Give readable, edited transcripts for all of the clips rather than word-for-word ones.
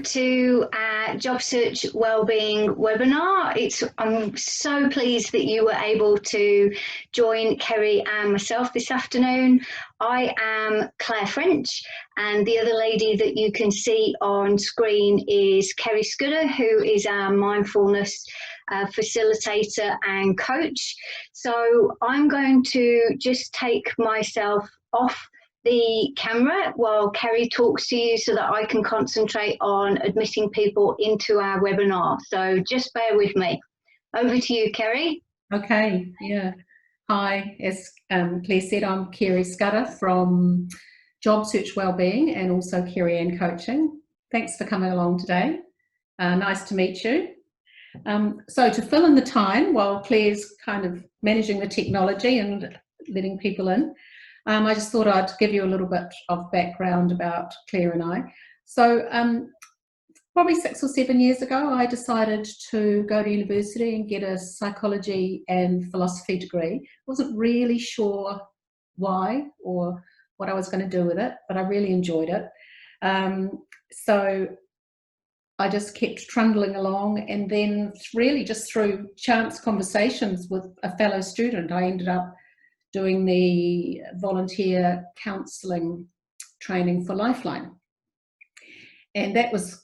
to our Job Search Wellbeing webinar. I'm so pleased that you were able to join Kerry and myself this afternoon. I am Claire French, and the other lady that you can see on screen is Kerry Skudder, who is our mindfulness facilitator and coach. So I'm going to just take myself off the camera while Kerry talks to you so that I can concentrate on admitting people into our webinar. So just bear with me. Over to you, Kerry. Okay, yeah. Hi, as Claire said, I'm Kerry Skudder from Job Search Wellbeing and also Kerry and Coaching. Thanks for coming along today. Nice to meet you. So to fill in the time while Claire's kind of managing the technology and letting people in, I just thought I'd give you a little bit of background about Claire and I. So probably 6 or 7 years ago, I decided to go to university and get a psychology and philosophy degree. Wasn't really sure why or what I was going to do with it, but I really enjoyed it. So I just kept trundling along, and then really just through chance conversations with a fellow student, I ended up doing the volunteer counselling training for Lifeline. And that was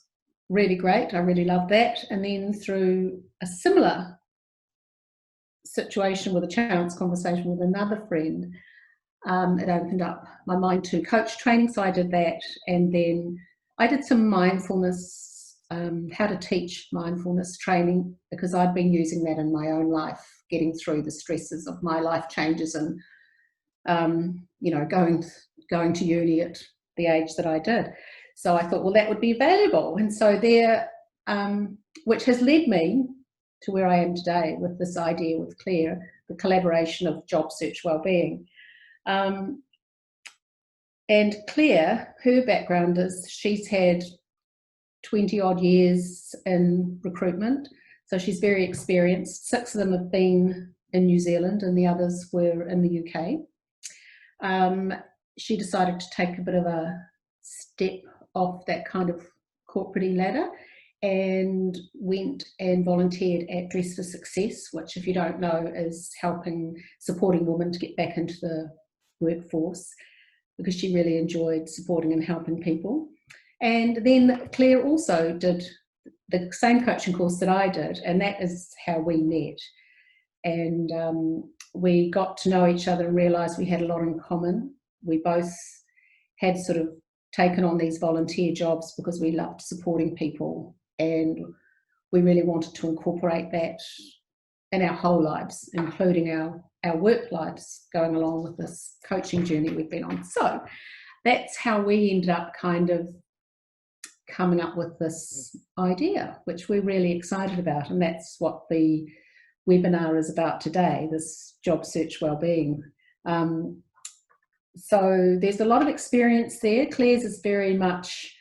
really great. I really loved that. And then through a similar situation with a chance conversation with another friend, it opened up my mind to coach training. So I did that. And then I did some mindfulness, how to teach mindfulness training, because I'd been using that in my own life, getting through the stresses of my life changes and, going to uni at the age that I did. So I thought, well, that would be valuable. And so there, which has led me to where I am today with this idea with Claire, the collaboration of Job Search Wellbeing. And Claire, her background is she's had 20 odd years in recruitment. So she's very experienced. 6 of them have been in New Zealand and the others were in the UK. She decided to take a bit of a step off that kind of corporate ladder and went and volunteered at Dress for Success, which, if you don't know, is supporting women to get back into the workforce, because she really enjoyed supporting and helping people. And then Claire also did the same coaching course that I did, and that is how we met. And we got to know each other and realised we had a lot in common. We both had sort of taken on these volunteer jobs because we loved supporting people, and we really wanted to incorporate that in our whole lives, including our work lives, going along with this coaching journey we've been on. So that's how we ended up kind of coming up with this idea, which we're really excited about, and that's what the webinar is about today, this Job Search Wellbeing. So there's a lot of experience there. Claire's is very much,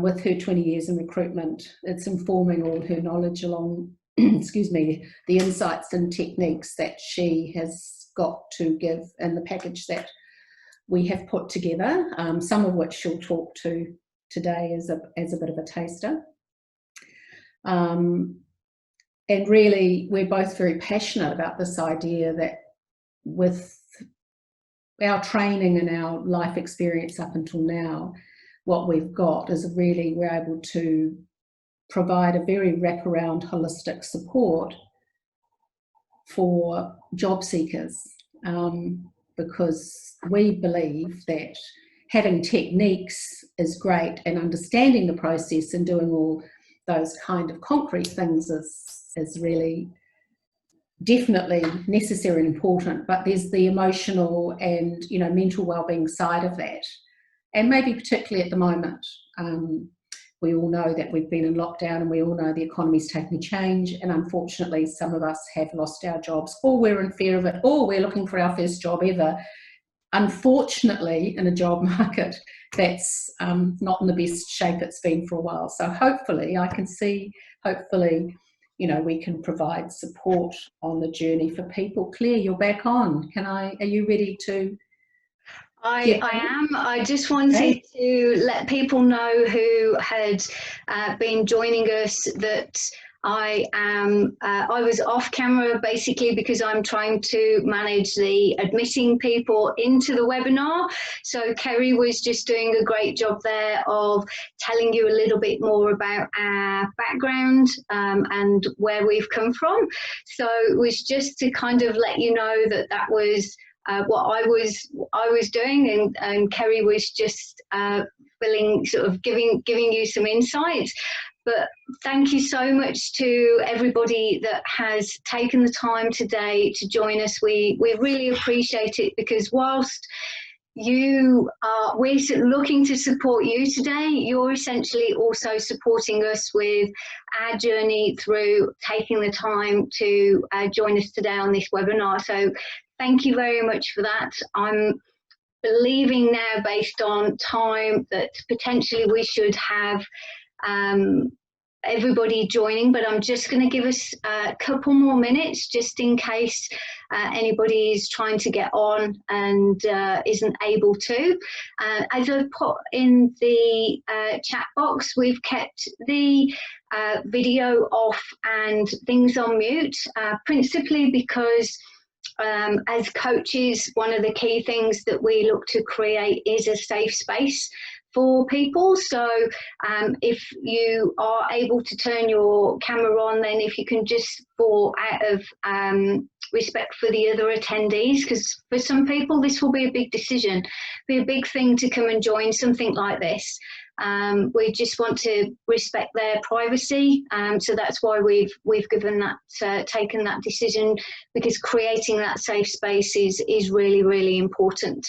with her 20 years in recruitment, it's informing all her knowledge along, excuse me, the insights and techniques that she has got to give in the package that we have put together, some of which she'll talk to today as a bit of a taster. And really, we're both very passionate about this idea that with our training and our life experience up until now, what we've got is really we're able to provide a very wraparound holistic support for job seekers, because we believe that having techniques is great, and understanding the process and doing all those kind of concrete things is really definitely necessary and important, but there's the emotional and mental well-being side of that. And maybe particularly at the moment, we all know that we've been in lockdown, and we all know the economy's taking a change, and unfortunately some of us have lost our jobs, or we're in fear of it, or we're looking for our first job ever, unfortunately, in a job market that's not in the best shape it's been for a while. So hopefully we can provide support on the journey for people. Claire, you're back on. Are you ready to? I am. I just wanted to let people know who had been joining us that I am. I was off camera basically because I'm trying to manage the admitting people into the webinar. So Kerry was just doing a great job there of telling you a little bit more about our background and where we've come from. So it was just to kind of let you know that that was what I was doing, and Kerry was just giving you some insights. But thank you so much to everybody that has taken the time today to join us. We really appreciate it, because whilst we're looking to support you today, you're essentially also supporting us with our journey through taking the time to join us today on this webinar. So thank you very much for that. I'm believing now, based on time, that potentially we should have everybody joining, but I'm just going to give us a couple more minutes just in case anybody is trying to get on and isn't able to. As I've put in the chat box, we've kept the video off and things on mute, principally because as coaches, one of the key things that we look to create is a safe space for people. So if you are able to turn your camera on, then if you can just, for out of respect for the other attendees, because for some people this will be a big decision, be a big thing to come and join something like this. We just want to respect their privacy, so that's why we've given that taken that decision, because creating that safe space is really, really important.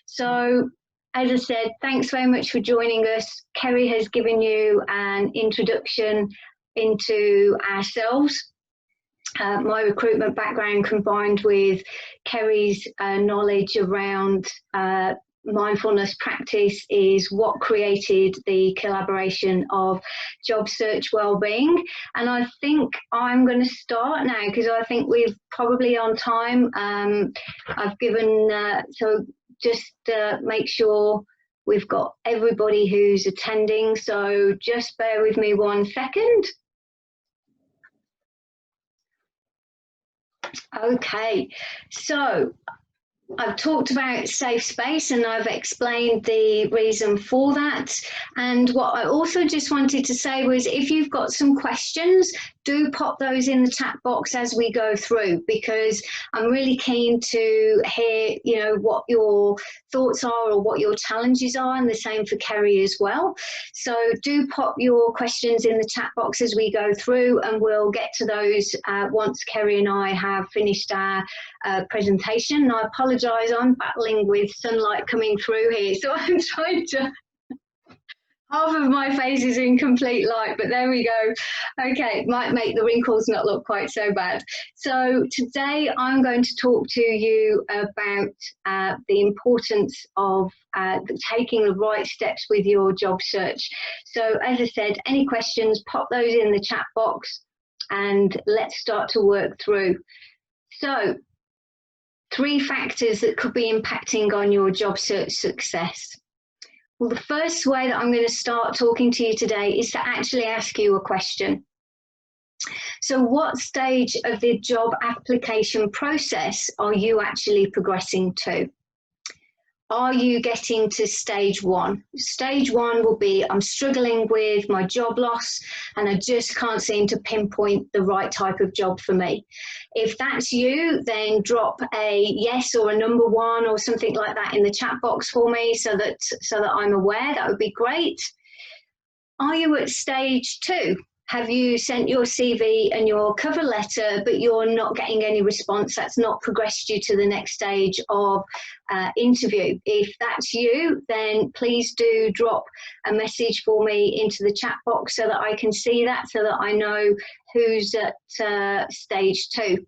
So as I said, thanks very much for joining us. Kerry has given you an introduction into ourselves. My recruitment background combined with Kerry's knowledge around mindfulness practice is what created the collaboration of Job Search Wellbeing. And I think I'm going to start now, because I think we're probably on time. I've given, so just make sure we've got everybody who's attending. So just bear with me 1 second. Okay, so I've talked about safe space and I've explained the reason for that. And what I also just wanted to say was, if you've got some questions, do pop those in the chat box as we go through, because I'm really keen to hear, you know, what your thoughts are or what your challenges are, and the same for Kerry as well. So do pop your questions in the chat box as we go through, and we'll get to those once Kerry and I have finished our presentation. And I apologise, I'm battling with sunlight coming through here, so I'm trying to... Half of my face is in complete light, but there we go. Okay, might make the wrinkles not look quite so bad. So today I'm going to talk to you about the importance of taking the right steps with your job search. So as I said, any questions, pop those in the chat box and let's start to work through. So 3 factors that could be impacting on your job search success. Well, the first way that I'm going to start talking to you today is to actually ask you a question. So what stage of the job application process are you actually progressing to? Are you getting to stage 1? Stage 1 will be, I'm struggling with my job loss and I just can't seem to pinpoint the right type of job for me. If that's you, then drop a yes or a number 1 or something like that in the chat box for me, so that I'm aware. That would be great. Are you at stage 2? Have you sent your CV and your cover letter, but you're not getting any response? That's not progressed you to the next stage of interview. If that's you, then please do drop a message for me into the chat box so that I can see that, so that I know who's at stage 2.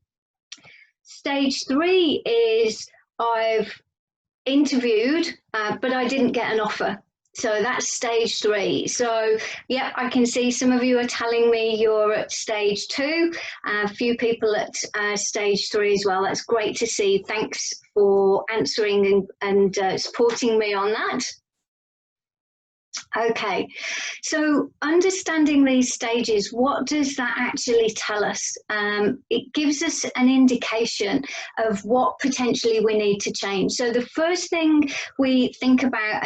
Stage 3 is, I've interviewed, but I didn't get an offer. So that's stage 3. So, yeah, I can see some of you are telling me you're at stage 2. A few people at stage 3 as well. That's great to see. Thanks for answering and supporting me on that. Okay, so understanding these stages, what does that actually tell us? It gives us an indication of what potentially we need to change. So the first thing we think about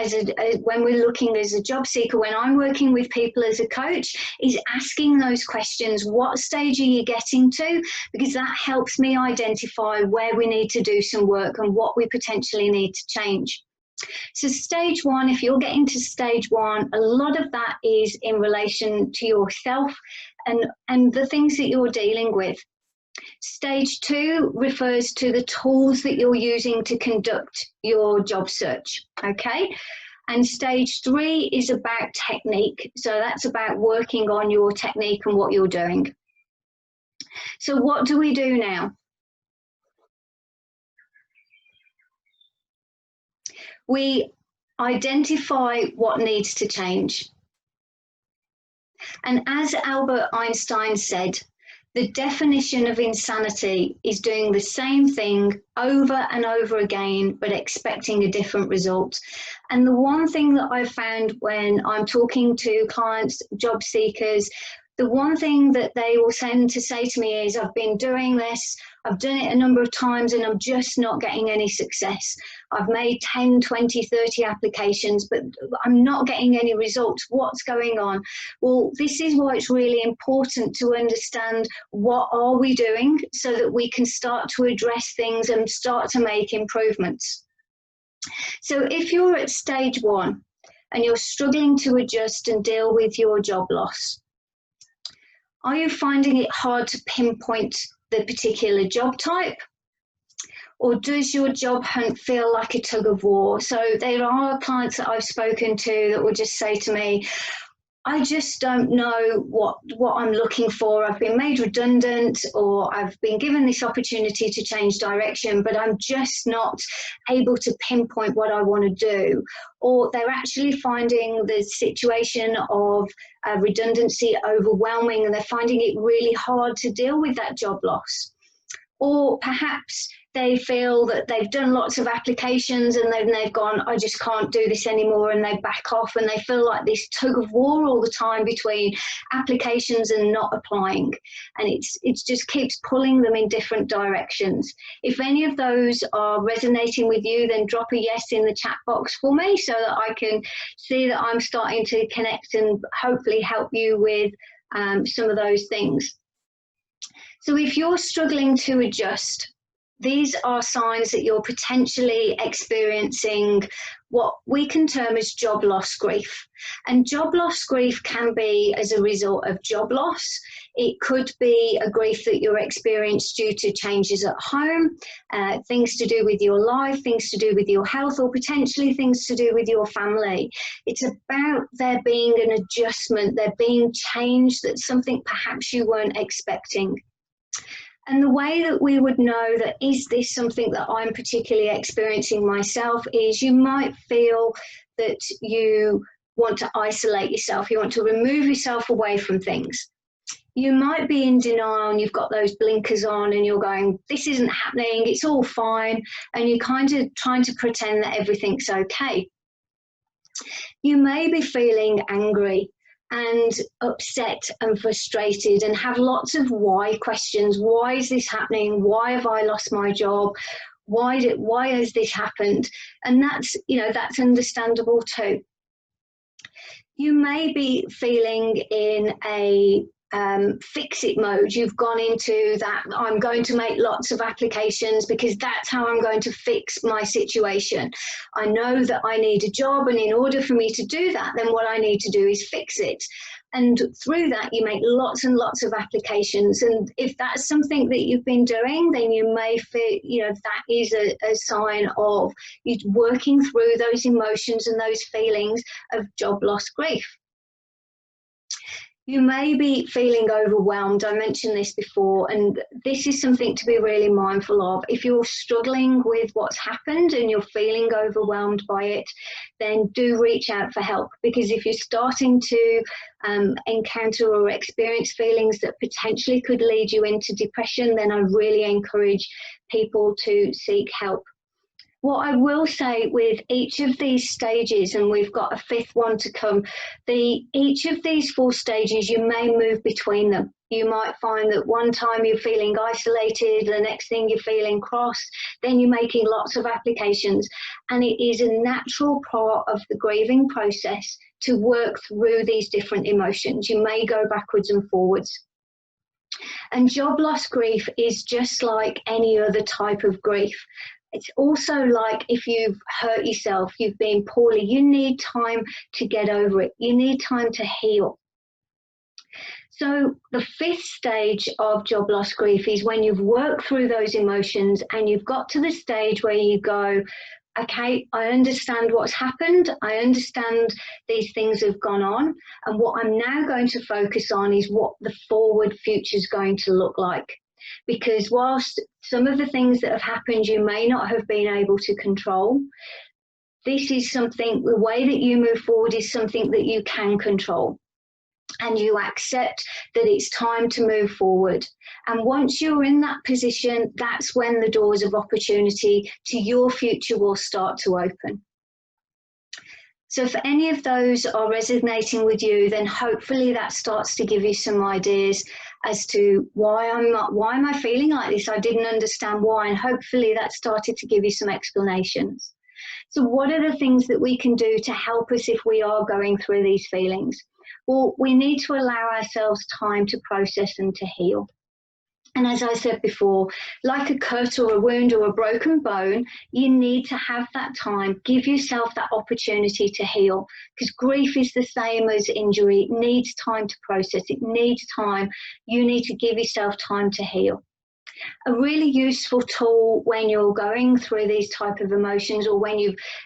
when we're looking as a job seeker, when I'm working with people as a coach, is asking those questions. What stage are you getting to? Because that helps me identify where we need to do some work and what we potentially need to change. So stage 1, if you're getting to stage 1, a lot of that is in relation to yourself and the things that you're dealing with. Stage 2 refers to the tools that you're using to conduct your job search, okay? And stage 3 is about technique. So that's about working on your technique and what you're doing. So what do we do now? We identify what needs to change. And as Albert Einstein said, the definition of insanity is doing the same thing over and over again, but expecting a different result. And the one thing that I've found when I'm talking to clients, job seekers, the one thing that they will tend to say to me is, I've been doing this, I've done it a number of times and I'm just not getting any success. I've made 10, 20, 30 applications, but I'm not getting any results. What's going on? Well, this is why it's really important to understand what are we doing so that we can start to address things and start to make improvements. So if you're at stage 1 and you're struggling to adjust and deal with your job loss, are you finding it hard to pinpoint the particular job type? Or does your job hunt feel like a tug of war? So there are clients that I've spoken to that will just say to me, I just don't know what I'm looking for. I've been made redundant, or I've been given this opportunity to change direction, but I'm just not able to pinpoint what I want to do. Or they're actually finding the situation of redundancy overwhelming, and they're finding it really hard to deal with that job loss. Or perhaps they feel that they've done lots of applications and then they've gone, I just can't do this anymore, and they back off, and they feel like this tug of war all the time between applications and not applying. And it just keeps pulling them in different directions. If any of those are resonating with you, then drop a yes in the chat box for me so that I can see that I'm starting to connect and hopefully help you with some of those things. So if you're struggling to adjust, these are signs that you're potentially experiencing what we can term as job loss grief. And job loss grief can be as a result of job loss. It could be a grief that you're experiencing due to changes at home, things to do with your life, things to do with your health, or potentially things to do with your family. It's about there being an adjustment, there being change, that's something perhaps you weren't expecting. And the way that we would know that is this something that I'm particularly experiencing myself is you might feel that you want to isolate yourself, you want to remove yourself away from things. You might be in denial and you've got those blinkers on and you're going, this isn't happening, it's all fine, and you're kind of trying to pretend that everything's okay. You may be feeling angry and upset and frustrated and have lots of why questions. Why is this happening? Why have I lost my job? Why has this happened? And that's understandable too. You may be feeling in a fix it mode. You've gone into that, I'm going to make lots of applications because that's how I'm going to fix my situation. I know that I need a job, and in order for me to do that, then what I need to do is fix it. And through that, you make lots and lots of applications. And if that's something that you've been doing, then you may feel, that is a sign of you working through those emotions and those feelings of job loss grief. You may be feeling overwhelmed. I mentioned this before, and this is something to be really mindful of. If you're struggling with what's happened and you're feeling overwhelmed by it, then do reach out for help, because if you're starting to encounter or experience feelings that potentially could lead you into depression, then I really encourage people to seek help. What I will say with each of these stages, and we've got a 5th one to come, each of these 4 stages, you may move between them. You might find that one time you're feeling isolated, the next thing you're feeling cross, then you're making lots of applications. And it is a natural part of the grieving process to work through these different emotions. You may go backwards and forwards. And job loss grief is just like any other type of grief. It's also like if you've hurt yourself, you've been poorly, you need time to get over it. You need time to heal. So the 5th stage of job loss grief is when you've worked through those emotions and you've got to the stage where you go, okay, I understand what's happened. I understand these things have gone on. And what I'm now going to focus on is what the forward future is going to look like. Because whilst some of the things that have happened you may not have been able to control, this is something, the way that you move forward is something that you can control. And you accept that it's time to move forward. And once you're in that position, that's when the doors of opportunity to your future will start to open. So if any of those are resonating with you, then hopefully that starts to give you some ideas as to why am I feeling like this? I didn't understand why, and hopefully that started to give you some explanations. So what are the things that we can do to help us if we are going through these feelings? Well, we need to allow ourselves time to process and to heal. And as I said before, like a cut or a wound or a broken bone, you need to have that time. Give yourself that opportunity to heal, because grief is the same as injury. It needs time to process. It needs time. You need to give yourself time to heal. A really useful tool when you're going through these type of emotions, or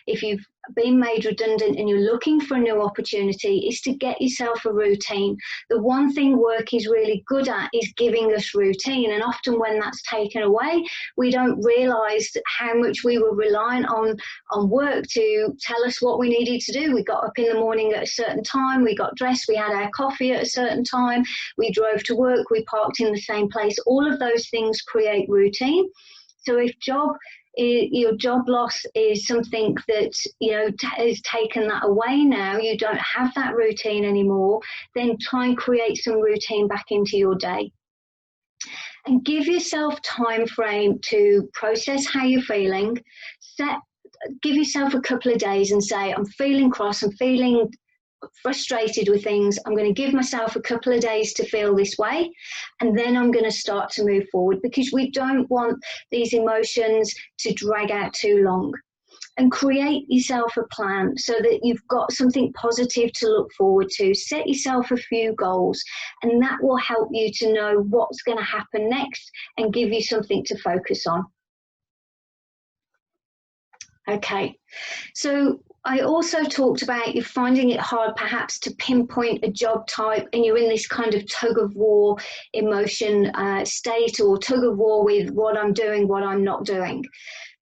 if you've been made redundant and you're looking for a new opportunity, is to get yourself a routine. The one thing work is really good at is giving us routine, and often when that's taken away, we don't realise how much we were reliant on work to tell us what we needed to do. We got up in the morning at a certain time, we got dressed, we had our coffee at a certain time, we drove to work, we parked in the same place. All of those things create routine. So if your job loss is something that has taken that away now, you don't have that routine anymore, then try and create some routine back into your day. And give yourself time frame to process how you're feeling. Give yourself a couple of days and say, I'm feeling cross, I'm feeling frustrated with things. I'm going to give myself a couple of days to feel this way, and then I'm going to start to move forward, because we don't want these emotions to drag out too long. And create yourself a plan so that you've got something positive to look forward to. Set yourself a few goals, and that will help you to know what's going to happen next and give you something to focus on. Okay, so I also talked about you finding it hard perhaps to pinpoint a job type, and you're in this kind of tug of war emotion state, or tug of war with what I'm doing, what I'm not doing.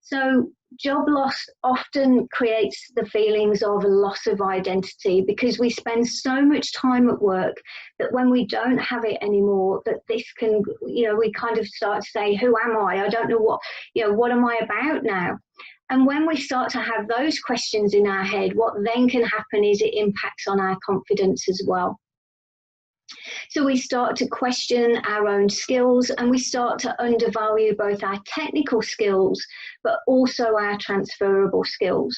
So job loss often creates the feelings of a loss of identity, because we spend so much time at work that when we don't have it anymore, that this can, we kind of start to say, who am I? I don't know what am I about now? And when we start to have those questions in our head, what then can happen is it impacts on our confidence as well. So we start to question our own skills, and we start to undervalue both our technical skills, but also our transferable skills.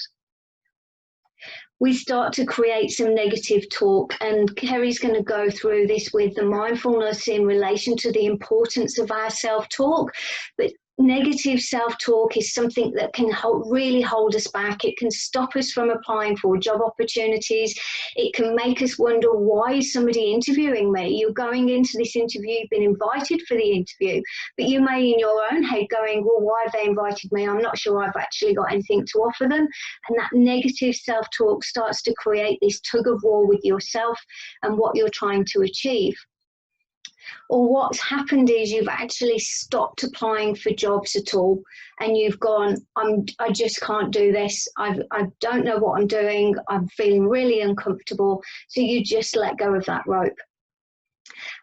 We start to create some negative talk, and Kerry's going to go through this with the mindfulness in relation to the importance of our self-talk. But negative self-talk is something that can really hold us back. It can stop us from applying for job opportunities. It can make us wonder, why is somebody interviewing me? You're going into this interview, you've been invited for the interview, but you may in your own head going, well, why have they invited me? I'm not sure I've actually got anything to offer them. And that negative self-talk starts to create this tug of war with yourself and what you're trying to achieve. Or what's happened is you've actually stopped applying for jobs at all, and you've gone, I just can't do this. I don't know what I'm doing. I'm feeling really uncomfortable. So you just let go of that rope.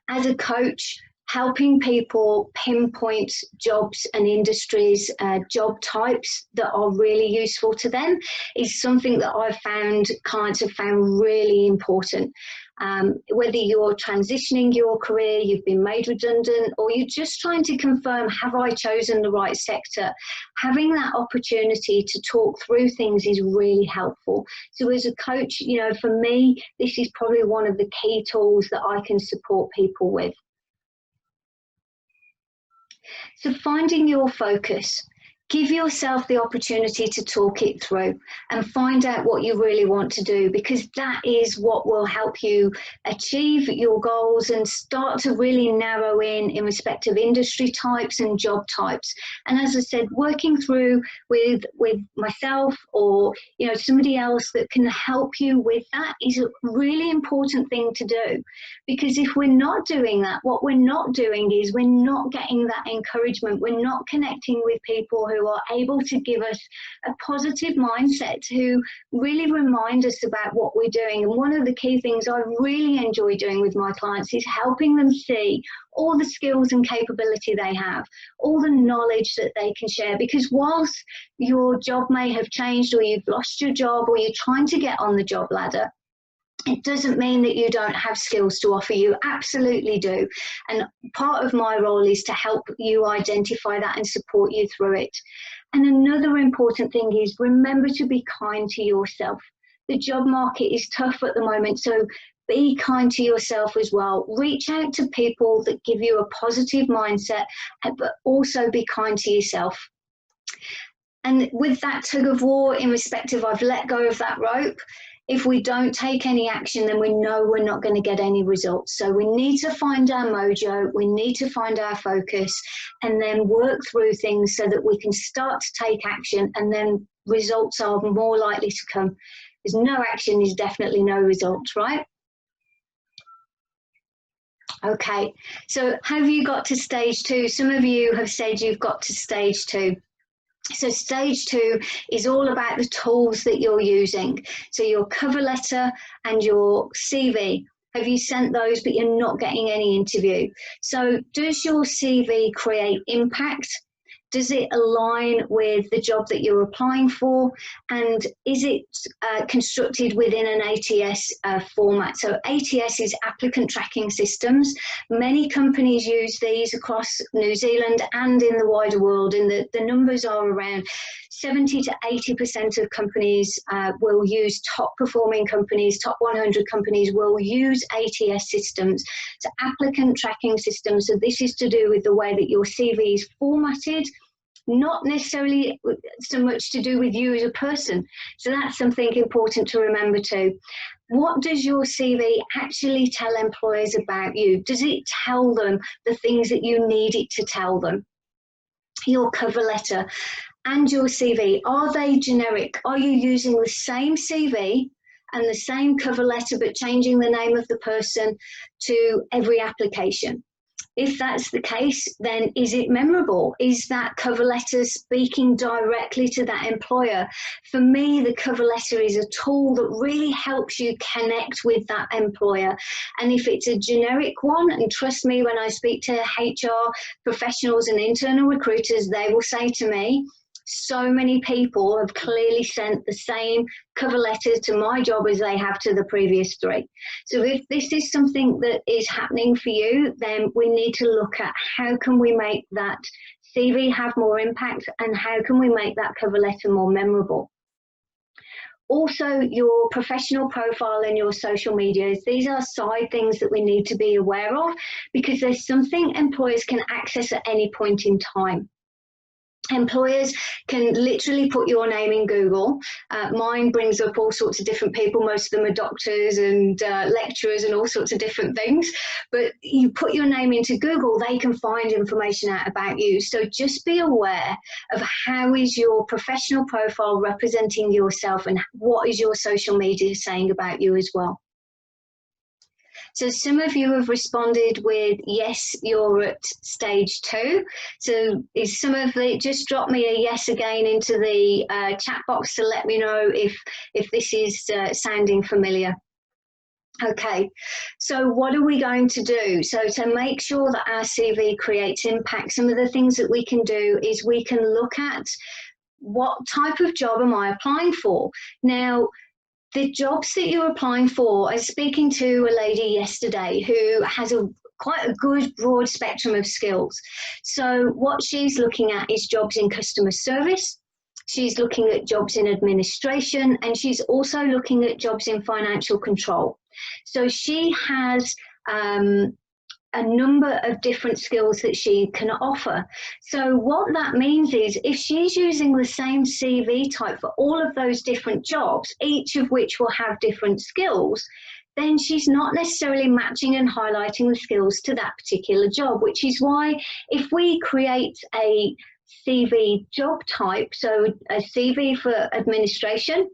As a coach, helping people pinpoint jobs and industries, job types that are really useful to them is something that I've found clients have found really important. Whether you're transitioning your career, you've been made redundant, or you're just trying to confirm, have I chosen the right sector? Having that opportunity to talk through things is really helpful. So as a coach, you know, for me, this is probably one of the key tools that I can support people with. So finding your focus. Give yourself the opportunity to talk it through and find out what you really want to do, because that is what will help you achieve your goals and start to really narrow in respect of industry types and job types. And as I said, working through with myself or, you know, somebody else that can help you with that is a really important thing to do, because if we're not doing that, what we're not doing is we're not getting that encouragement. We're not connecting with people who are able to give us a positive mindset, who really remind us about what we're doing. And one of the key things I really enjoy doing with my clients is helping them see all the skills and capability they have, all the knowledge that they can share. Because whilst your job may have changed, or you've lost your job, or you're trying to get on the job ladder, it doesn't mean that you don't have skills to offer. You absolutely do. And part of my role is to help you identify that and support you through it. And another important thing is, remember to be kind to yourself. The job market is tough at the moment, so be kind to yourself as well. Reach out to people that give you a positive mindset, but also be kind to yourself. And with that tug of war in respect of, I've let go of that rope, if we don't take any action, then we know we're not going to get any results. So we need to find our mojo, we need to find our focus, and then work through things so that we can start to take action, and then results are more likely to come. Because no action is definitely no results, right? Okay, so have you got to stage 2? Some of you have said you've got to stage 2. So stage 2 is all about the tools that you're using. So your cover letter and your CV. Have you sent those but you're not getting any interview? So does your CV create impact? Does it align with the job that you're applying for? And is it constructed within an ATS format? So ATS is applicant tracking systems. Many companies use these across New Zealand and in the wider world, and the numbers are around 70 to 80% of companies will use, top performing companies, top 100 companies will use ATS systems, so applicant tracking systems. So this is to do with the way that your CV is formatted, not necessarily so much to do with you as a person. So that's something important to remember too. What does your CV actually tell employers about you? Does it tell them the things that you need it to tell them? Your cover letter and your CV, are they generic? Are you using the same CV and the same cover letter but changing the name of the person to every application? If that's the case, then is it memorable? Is that cover letter speaking directly to that employer? For me, the cover letter is a tool that really helps you connect with that employer. And if it's a generic one, and trust me, when I speak to HR professionals and internal recruiters, they will say to me, so many people have clearly sent the same cover letter to my job as they have to the previous 3. So if this is something that is happening for you, then we need to look at how can we make that CV have more impact, and how can we make that cover letter more memorable. Also, your professional profile and your social medias, these are side things that we need to be aware of, because there's something employers can access at any point in time. Employers can literally put your name in Google. Mine brings up all sorts of different people. Most of them are doctors and lecturers and all sorts of different things. But you put your name into Google, they can find information out about you. So just be aware of how is your professional profile representing yourself and what is your social media saying about you as well. So some of you have responded with, yes, you're at stage 2. So is some of the, just drop me a yes again into the chat box to let me know if this is sounding familiar. Okay, so what are we going to do? So to make sure that our CV creates impact, some of the things that we can do is we can look at what type of job am I applying for? Now, the jobs that you're applying for, I was speaking to a lady yesterday who has quite a good broad spectrum of skills. So what she's looking at is jobs in customer service, she's looking at jobs in administration, and she's also looking at jobs in financial control. So she has a number of different skills that she can offer. So what that means is if she's using the same CV type for all of those different jobs, each of which will have different skills, then she's not necessarily matching and highlighting the skills to that particular job, which is why if we create a CV job type, so a CV for administration,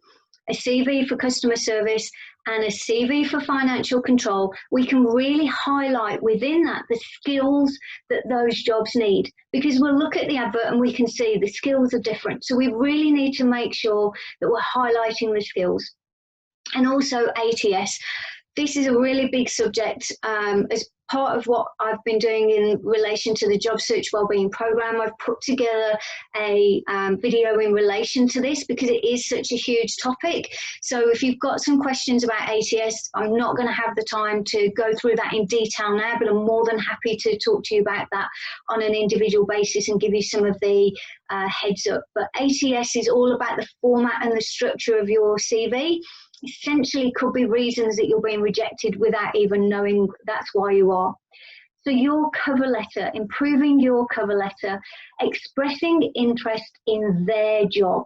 a CV for customer service, and a CV for financial control, we can really highlight within that the skills that those jobs need, because we'll look at the advert and we can see the skills are different. So we really need to make sure that we're highlighting the skills. And also ATS. This is a really big subject. As part of what I've been doing in relation to the Job Search Wellbeing Programme, I've put together a video in relation to this because it is such a huge topic. So if you've got some questions about ATS, I'm not going to have the time to go through that in detail now, but I'm more than happy to talk to you about that on an individual basis and give you some of the heads up. But ATS is all about the format and the structure of your CV. Essentially could be reasons that you're being rejected without even knowing that's why you are. So your cover letter, improving your cover letter, expressing interest in their job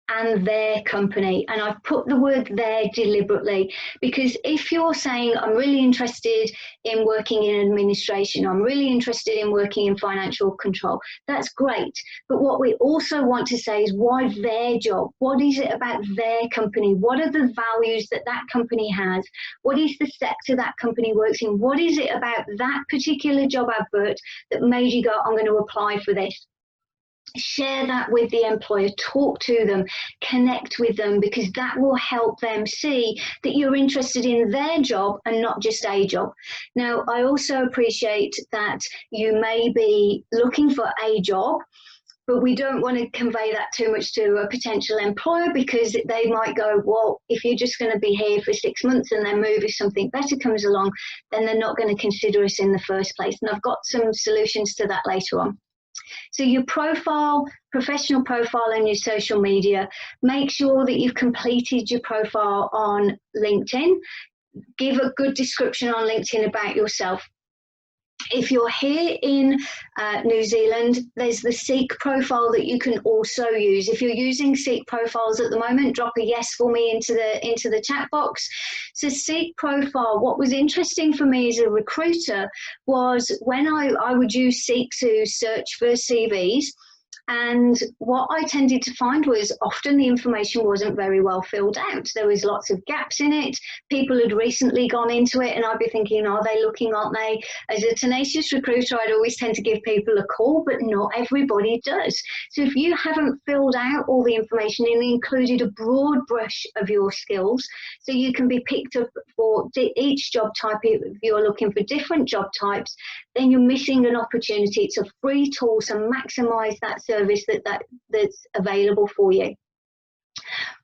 and their company. And I've put the word there deliberately because if you're saying, I'm really interested in working in administration, I'm really interested in working in financial control, that's great. But what we also want to say is why their job? What is it about their company? What are the values that that company has? What is the sector that company works in? What is it about that particular job advert that made you go, I'm going to apply for this? Share that with the employer, talk to them, connect with them, because that will help them see that you're interested in their job and not just a job. Now, I also appreciate that you may be looking for a job, but we don't want to convey that too much to a potential employer because they might go, well, if you're just going to be here for 6 months and then move if something better comes along, then they're not going to consider us in the first place. And I've got some solutions to that later on. So your profile, professional profile and your social media, make sure that you've completed your profile on LinkedIn. Give a good description on LinkedIn about yourself. If you're here in New Zealand, there's the Seek profile that you can also use. If you're using Seek profiles at the moment, drop a yes for me into the chat box. So Seek profile, what was interesting for me as a recruiter was when I would use Seek to search for CVs, and what I tended to find was often the information wasn't very well filled out. There was lots of gaps in it. People had recently gone into it and I'd be thinking, are they looking, aren't they? As a tenacious recruiter, I'd always tend to give people a call, but not everybody does. So if you haven't filled out all the information and included a broad brush of your skills, so you can be picked up for each job type, if you're looking for different job types, then you're missing an opportunity. It's a free tool to maximize that service that's available for you.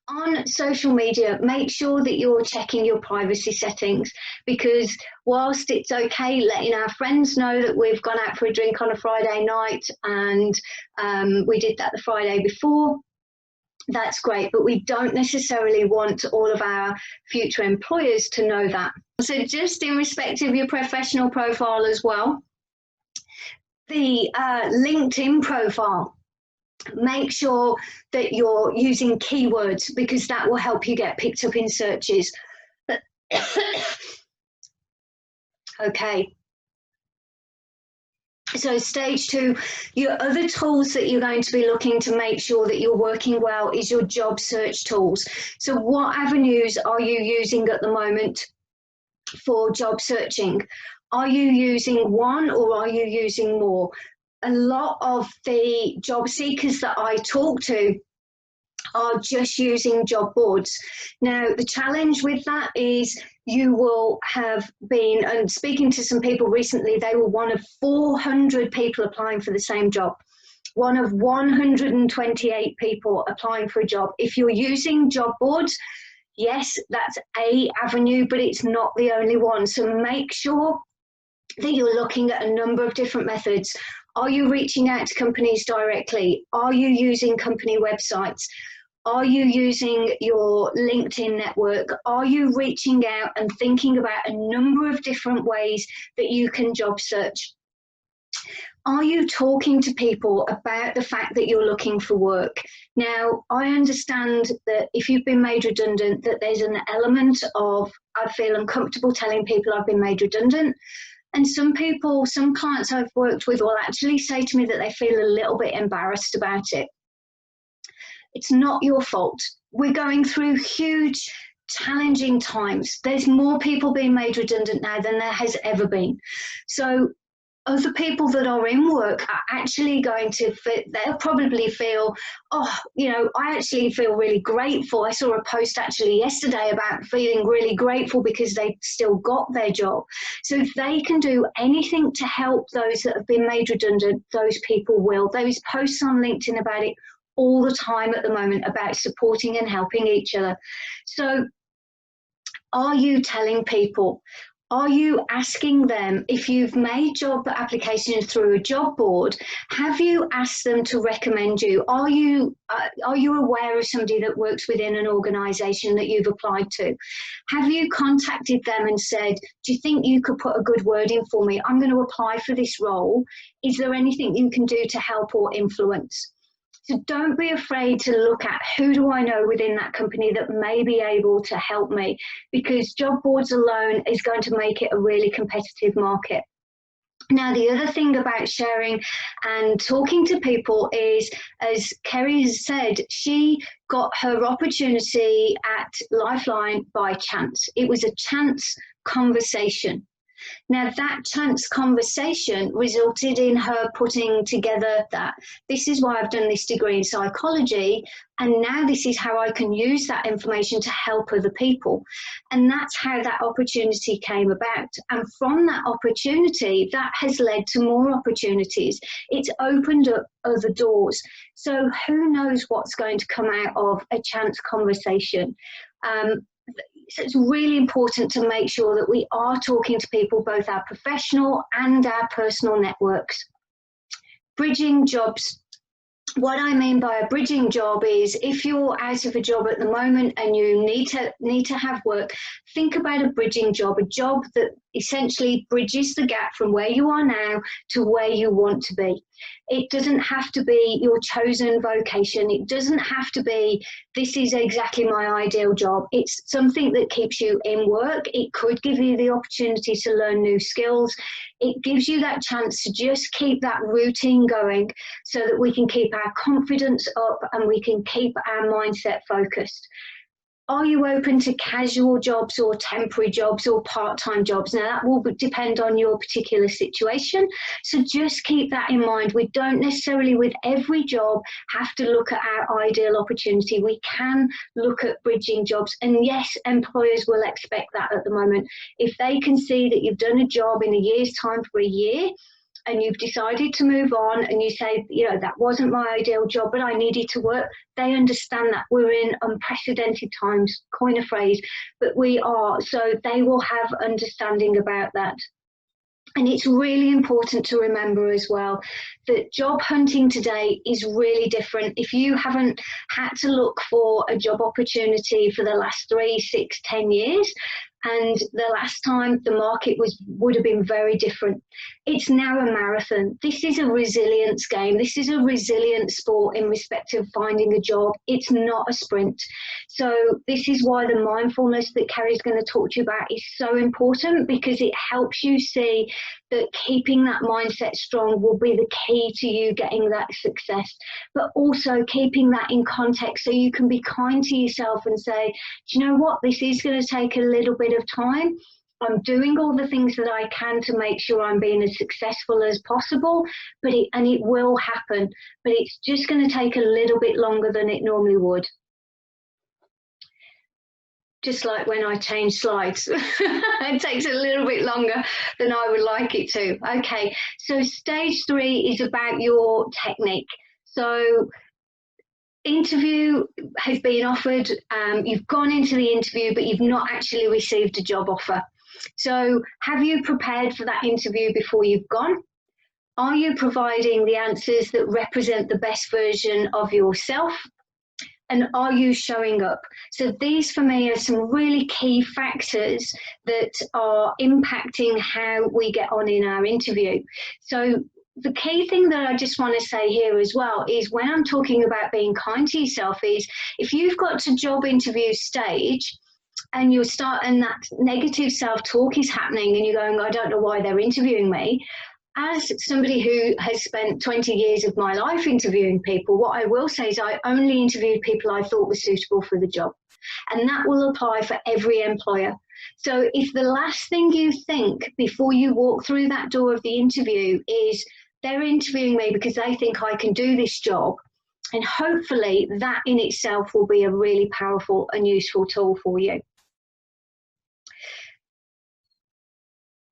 On social media, make sure that you're checking your privacy settings, because whilst it's okay letting our friends know that we've gone out for a drink on a Friday night and we did that the Friday before, that's great, but we don't necessarily want all of our future employers to know that. So just in respect of your professional profile as well, the LinkedIn profile. Make sure that you're using keywords, because that will help you get picked up in searches. Okay. So stage 2, your other tools that you're going to be looking to make sure that you're working well is your job search tools. So what avenues are you using at the moment for job searching? Are you using one or are you using more? A lot of the job seekers that I talk to are just using job boards. Now, the challenge with that is you will have been, and speaking to some people recently, they were one of 400 people applying for the same job. One of 128 people applying for a job. If you're using job boards, yes, that's a avenue, but it's not the only one. So make sure that you're looking at a number of different methods. Are you reaching out to companies directly? Are you using company websites? Are you using your LinkedIn network? Are you reaching out and thinking about a number of different ways that you can job search? Are you talking to people about the fact that you're looking for work? Now, I understand that if you've been made redundant, that there's an element of, I feel uncomfortable telling people I've been made redundant. And some people, some clients I've worked with will actually say to me that they feel a little bit embarrassed about it. It's not your fault. We're going through huge, challenging times. There's more people being made redundant now than there has ever been. So other people that are in work are actually going to, they'll probably feel, oh, you know, I actually feel really grateful. I saw a post actually yesterday about feeling really grateful because they still got their job. So if they can do anything to help those that have been made redundant, those people will. Those posts on LinkedIn about it all the time at the moment, about supporting and helping each other. So are you telling people? Are you asking them, if you've made job applications through a job board, have you asked them to recommend you? Are you aware of somebody that works within an organisation that you've applied to? Have you contacted them and said, do you think you could put a good word in for me? I'm going to apply for this role. Is there anything you can do to help or influence? So don't be afraid to look at who do I know within that company that may be able to help me, because job boards alone is going to make it a really competitive market. Now, the other thing about sharing and talking to people is, as Kerry has said, she got her opportunity at Lifeline by chance. It was a chance conversation. Now, that chance conversation resulted in her putting together that this is why I've done this degree in psychology, and now this is how I can use that information to help other people. And that's how that opportunity came about. And from that opportunity, that has led to more opportunities. It's opened up other doors. So who knows what's going to come out of a chance conversation? So it's really important to make sure that we are talking to people, both our professional and our personal networks. Bridging jobs. What I mean by a bridging job is, if you're out of a job at the moment and you need to have work, think about a bridging job, a job that essentially bridges the gap from where you are now to where you want to be. It doesn't have to be your chosen vocation. It doesn't have to be, this is exactly my ideal job. It's something that keeps you in work. It could give you the opportunity to learn new skills. It gives you that chance to just keep that routine going so that we can keep our confidence up and we can keep our mindset focused. Are you open to casual jobs or temporary jobs or part-time jobs? Now, that will depend on your particular situation. So just keep that in mind. We don't necessarily, with every job, have to look at our ideal opportunity. We can look at bridging jobs. And yes, employers will expect that at the moment. If they can see that you've done a job in a year's time for a year, and you've decided to move on, and you say, you know, that wasn't my ideal job, but I needed to work, they understand that we're in unprecedented times, coin a phrase, but we are, so they will have understanding about that. And it's really important to remember as well that job hunting today is really different. If you haven't had to look for a job opportunity for the last 3, 6, 10 years, and the last time the market would have been very different. It's now a marathon. This is a resilience game. This is a resilient sport in respect of finding a job. It's not a sprint. So this is why the mindfulness that Kerry's going to talk to you about is so important, because it helps you see that keeping that mindset strong will be the key to you getting that success, but also keeping that in context so you can be kind to yourself and say, do you know what, this is going to take a little bit of time. I'm doing all the things that I can to make sure I'm being as successful as possible, but it will happen, but it's just going to take a little bit longer than it normally would. Just like when I change slides, it takes a little bit longer than I would like it to. Okay, so stage 3 is about your technique. So interview has been offered, you've gone into the interview, but you've not actually received a job offer. So have you prepared for that interview before you've gone? Are you providing the answers that represent the best version of yourself? And are you showing up? So these for me are some really key factors that are impacting how we get on in our interview. So the key thing that I just want to say here as well is, when I'm talking about being kind to yourself, is if you've got to job interview stage and you're starting, that negative self-talk is happening and you're going, I don't know why they're interviewing me. As somebody who has spent 20 years of my life interviewing people, what I will say is I only interviewed people I thought were suitable for the job. And that will apply for every employer. So if the last thing you think before you walk through that door of the interview is, they're interviewing me because they think I can do this job, and hopefully that in itself will be a really powerful and useful tool for you.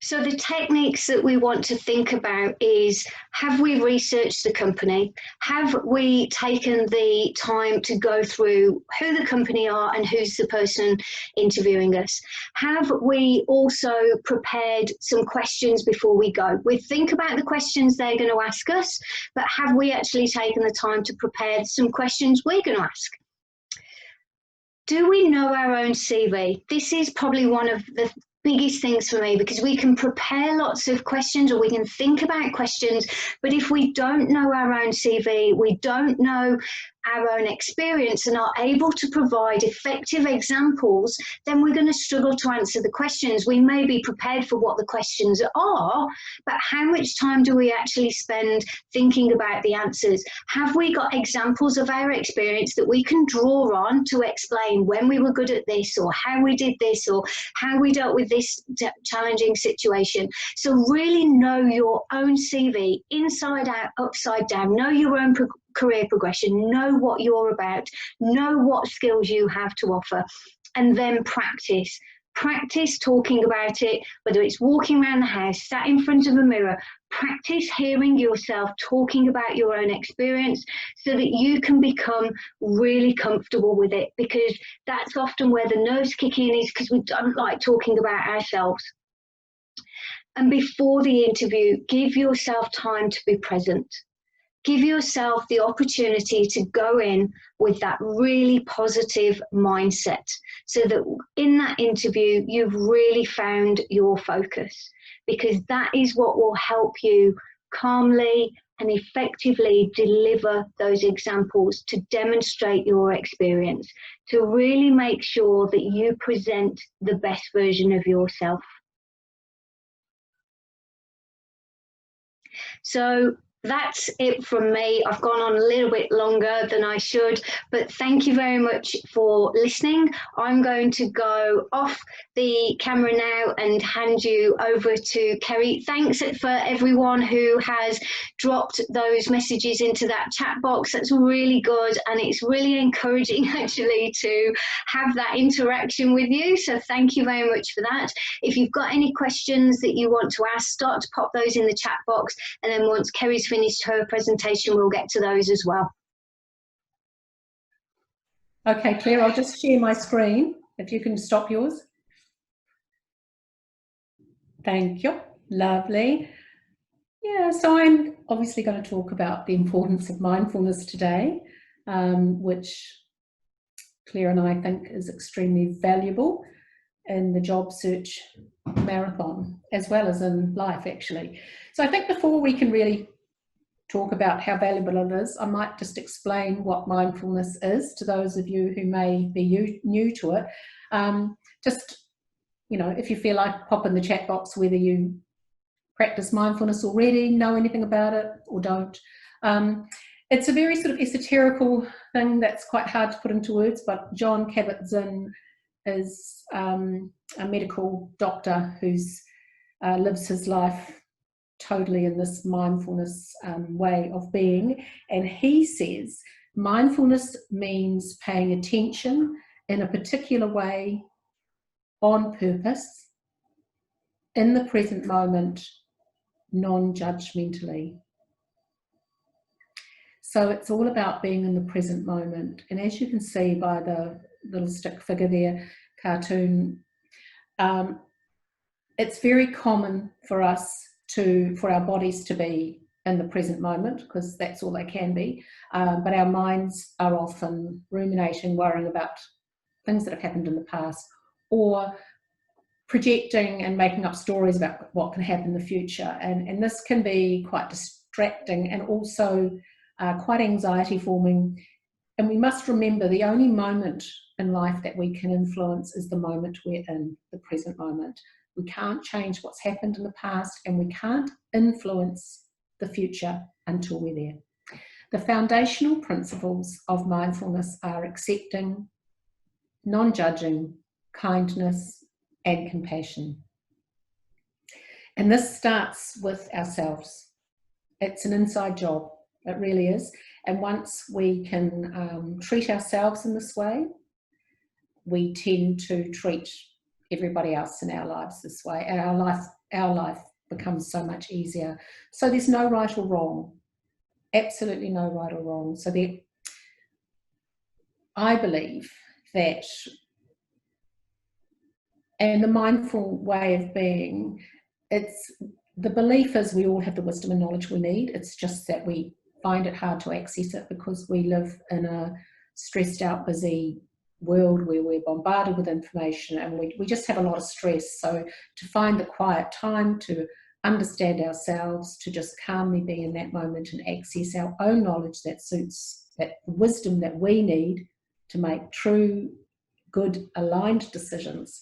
So the techniques that we want to think about is, have we researched the company? Have we taken the time to go through who the company are and who's the person interviewing us? Have we also prepared some questions before we go? We think about the questions they're going to ask us, but have we actually taken the time to prepare some questions we're going to ask? Do we know our own CV? This is probably one of the biggest things for me, because we can prepare lots of questions or we can think about questions, but if we don't know our own CV, we don't know our own experience and are able to provide effective examples, then we're going to struggle to answer the questions. We may be prepared for what the questions are, but how much time do we actually spend thinking about the answers? Have we got examples of our experience that we can draw on to explain when we were good at this, or how we did this, or how we dealt with this challenging situation? So really know your own CV inside out, upside down. Know your own career progression, know what you're about, know what skills you have to offer, and then practice. Practice talking about it, whether it's walking around the house, sat in front of a mirror. Practice hearing yourself talking about your own experience so that you can become really comfortable with it, because that's often where the nerves kick in, is because we don't like talking about ourselves. And before the interview, give yourself time to be present. Give yourself the opportunity to go in with that really positive mindset, so that in that interview, you've really found your focus, because that is what will help you calmly and effectively deliver those examples to demonstrate your experience, to really make sure that you present the best version of yourself. So that's it from me. I've gone on a little bit longer than I should, but thank you very much for listening. I'm going to go off the camera now and hand you over to Kerry. Thanks for everyone who has dropped those messages into that chat box. That's really good, and it's really encouraging actually to have that interaction with you. So thank you very much for that. If you've got any questions that you want to ask, start to pop those in the chat box, and then once Kerry's finished her presentation, we'll get to those as well. Okay, Claire, I'll just share my screen, if you can stop yours. Thank you. Lovely. Yeah, so I'm obviously going to talk about the importance of mindfulness today, which Claire and I think is extremely valuable. in the job search marathon, as well as in life, actually. So I think before we can really talk about how valuable it is, I might just explain what mindfulness is to those of you who may be new to it. Just, you know, if you feel like, pop in the chat box whether you practice mindfulness already, know anything about it, or don't. It's a very sort of esoterical thing that's quite hard to put into words, but John Kabat-Zinn is a medical doctor who's lives his life totally in this mindfulness way of being, and he says mindfulness means paying attention in a particular way, on purpose, in the present moment, non-judgmentally. So it's all about being in the present moment, and as you can see by the little stick figure there, cartoon, it's very common for us for our bodies to be in the present moment, because that's all they can be, but our minds are often ruminating, worrying about things that have happened in the past, or projecting and making up stories about what can happen in the future, and this can be quite distracting and also quite anxiety forming. And we must remember the only moment in life that we can influence is the moment we're in, the present moment. We can't change what's happened in the past, and we can't influence the future until we're there. The foundational principles of mindfulness are accepting, non-judging, kindness, and compassion. And this starts with ourselves. It's an inside job, it really is. And once we can treat ourselves in this way, we tend to treat everybody else in our lives this way, and our life becomes so much easier. So there's no right or wrong, absolutely no right or wrong. So I believe that, and the mindful way of being, the belief is we all have the wisdom and knowledge we need. It's just that we find it hard to access it because we live in a stressed out, busy world where we're bombarded with information, and we just have a lot of stress. So to find the quiet time to understand ourselves, to just calmly be in that moment and access our own knowledge that suits that wisdom that we need to make true, good, aligned decisions,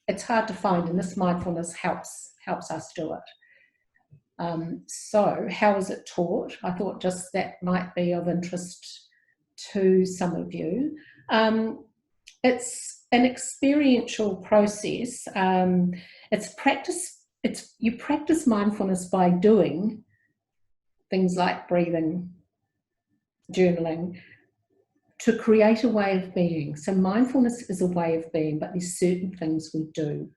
it's hard to find, and this mindfulness helps us do it. So how is it taught? I thought just that might be of interest to some of you. It's an experiential process. It's practice. You practice mindfulness by doing things like breathing, journaling, to create a way of being. So mindfulness is a way of being, but there's certain things we do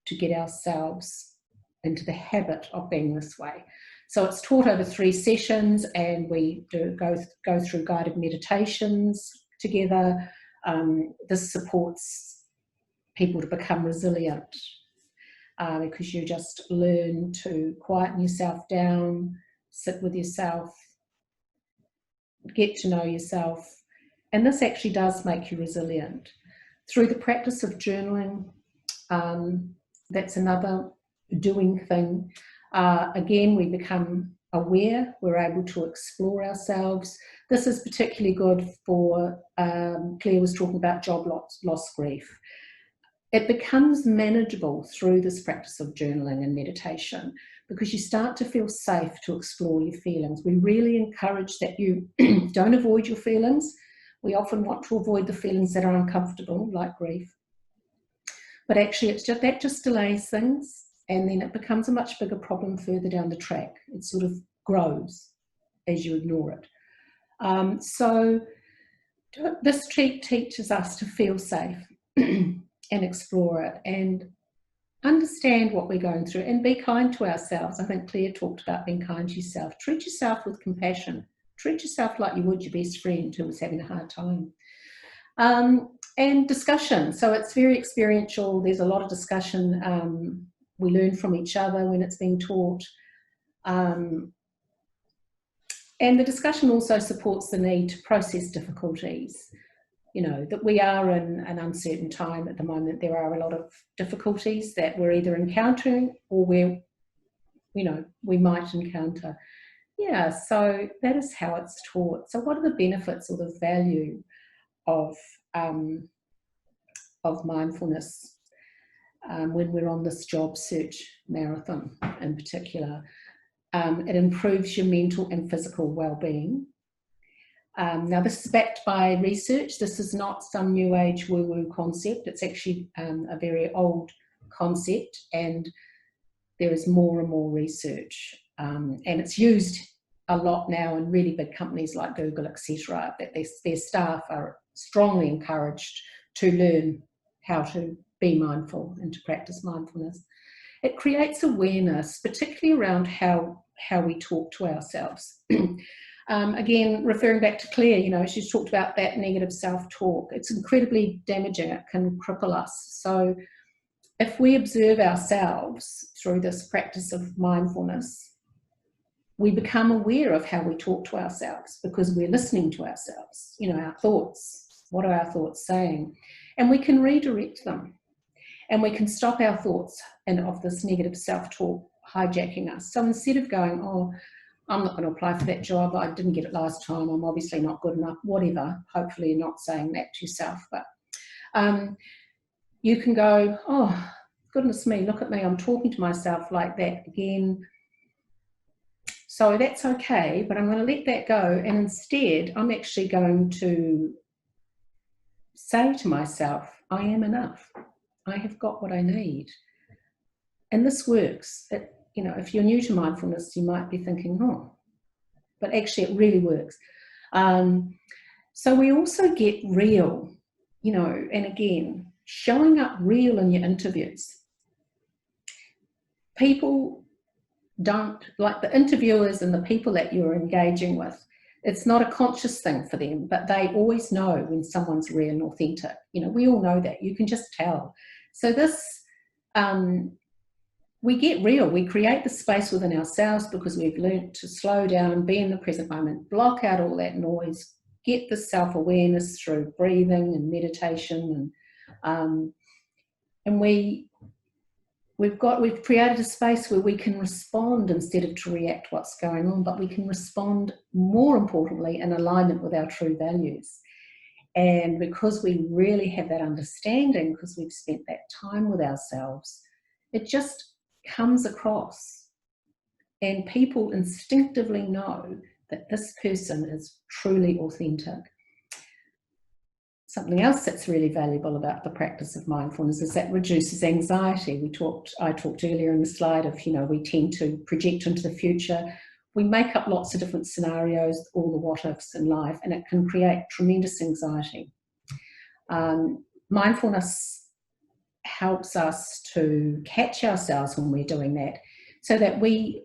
to get ourselves into the habit of being this way. So it's taught over 3 sessions, and we go through guided meditations together. This supports people to become resilient because you just learn to quieten yourself down, sit with yourself, get to know yourself, and this actually does make you resilient. Through the practice of journaling, that's another doing thing. Again, we become aware, we're able to explore ourselves. This is particularly good for, Claire was talking about job loss grief. It becomes manageable through this practice of journaling and meditation because you start to feel safe to explore your feelings. We really encourage that you don't avoid your feelings. We often want to avoid the feelings that are uncomfortable, like grief. But actually, that just delays things, and then it becomes a much bigger problem further down the track. It sort of grows as you ignore it. So this teaches us to feel safe and explore it and understand what we're going through and be kind to ourselves. I think Claire talked about being kind to yourself. Treat yourself with compassion. Treat yourself like you would your best friend who was having a hard time. And discussion. So it's very experiential. There's a lot of discussion. We learn from each other when it's being taught. And the discussion also supports the need to process difficulties. you know, that we are in an uncertain time at the moment. There are a lot of difficulties that we're either encountering or we're, you know, we might encounter. Yeah, so that is how it's taught. So what are the benefits or the value of mindfulness when we're on this job search marathon in particular? It improves your mental and physical well-being. Now, this is backed by research. This is not some new age woo-woo concept. It's actually a very old concept, and there is more and more research. And it's used a lot now in really big companies like Google, etc., that their staff are strongly encouraged to learn how to be mindful and to practice mindfulness. It creates awareness, particularly around how we talk to ourselves. Again, referring back to Claire, you know, she's talked about that negative self-talk. It's incredibly damaging. It can cripple us. So if we observe ourselves through this practice of mindfulness, we become aware of how we talk to ourselves because we're listening to ourselves, you know, our thoughts. What are our thoughts saying? And we can redirect them. And we can stop our thoughts and of this negative self-talk hijacking us. So instead of going, oh, I'm not going to apply for that job, I didn't get it last time, I'm obviously not good enough, whatever, hopefully you're not saying that to yourself, but you can go, oh, goodness me, look at me, I'm talking to myself like that again. So that's okay, but I'm going to let that go, and instead I'm actually going to say to myself, I am enough. I have got what I need. And this works. You know, if you're new to mindfulness, you might be thinking, oh, but actually it really works. So we also get real, you know, and again, showing up real in your interviews. People don't, like the interviewers and the people that you're engaging with, it's not a conscious thing for them, but they always know when someone's real and authentic. You know, we all know that. You can just tell. So this, we get real. We create the space within ourselves because we've learned to slow down, be in the present moment, block out all that noise, get the self-awareness through breathing and meditation, and we've created a space where we can respond instead of to react what's going on, but we can respond, more importantly, in alignment with our true values. And because we really have that understanding, because we've spent that time with ourselves, it just comes across, and people instinctively know that this person is truly authentic. Something else that's really valuable about the practice of mindfulness is that reduces anxiety. I talked earlier in the slide of, you know, we tend to project into the future. We make up lots of different scenarios, all the what-ifs in life, and it can create tremendous anxiety. Mindfulness helps us to catch ourselves when we're doing that, so that we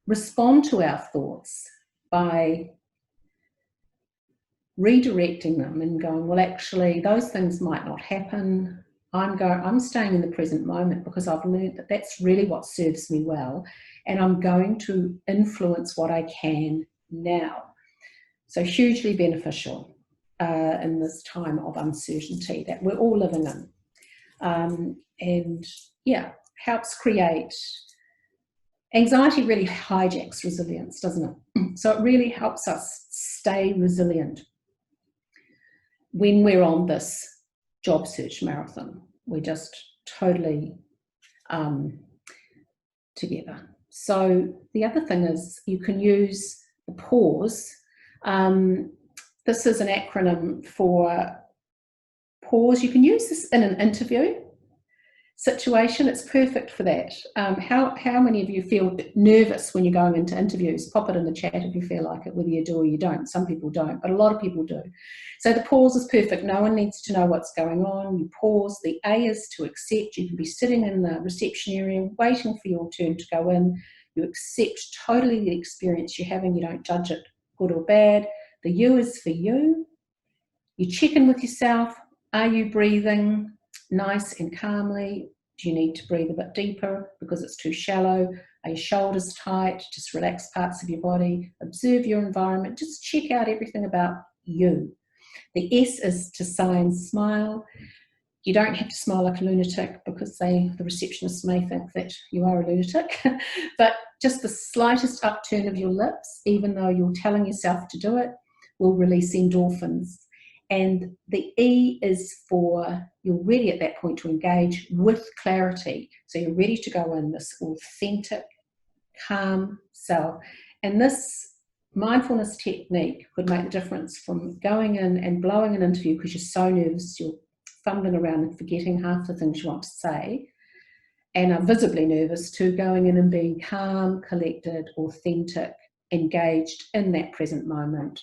respond to our thoughts by redirecting them and going, well, actually, those things might not happen. I'm staying in the present moment because I've learned that that's really what serves me well, and I'm going to influence what I can now. So hugely beneficial in this time of uncertainty that we're all living in. And yeah, helps create, anxiety really hijacks resilience, doesn't it? So it really helps us stay resilient when we're on this job search marathon. We're just totally together. So the other thing is you can use the pause. This is an acronym for pause. You can use this in an interview situation. It's perfect for that. How many of you feel nervous when you're going into interviews? Pop it in the chat if you feel like it, whether you do or you don't. Some people don't, but a lot of people do. So the pause is perfect. No one needs to know what's going on. You pause. The A is to accept. You can be sitting in the reception area waiting for your turn to go in. You accept totally the experience you're having. You don't judge it good or bad. The U is for you. You check in with yourself. Are you breathing nice and calmly? Do you need to breathe a bit deeper because it's too shallow? Are your shoulders tight? Just relax parts of your body. Observe your environment. Just check out everything about you. The S is to sigh and smile. You don't have to smile like a lunatic because the receptionist may think that you are a lunatic, but just the slightest upturn of your lips, even though you're telling yourself to do it, will release endorphins. And the E is for you're ready at that point to engage with clarity. So you're ready to go in this authentic, calm self. And this mindfulness technique could make the difference from going in and blowing an interview because you're so nervous, you're fumbling around and forgetting half the things you want to say and are visibly nervous, to going in and being calm, collected, authentic, engaged in that present moment,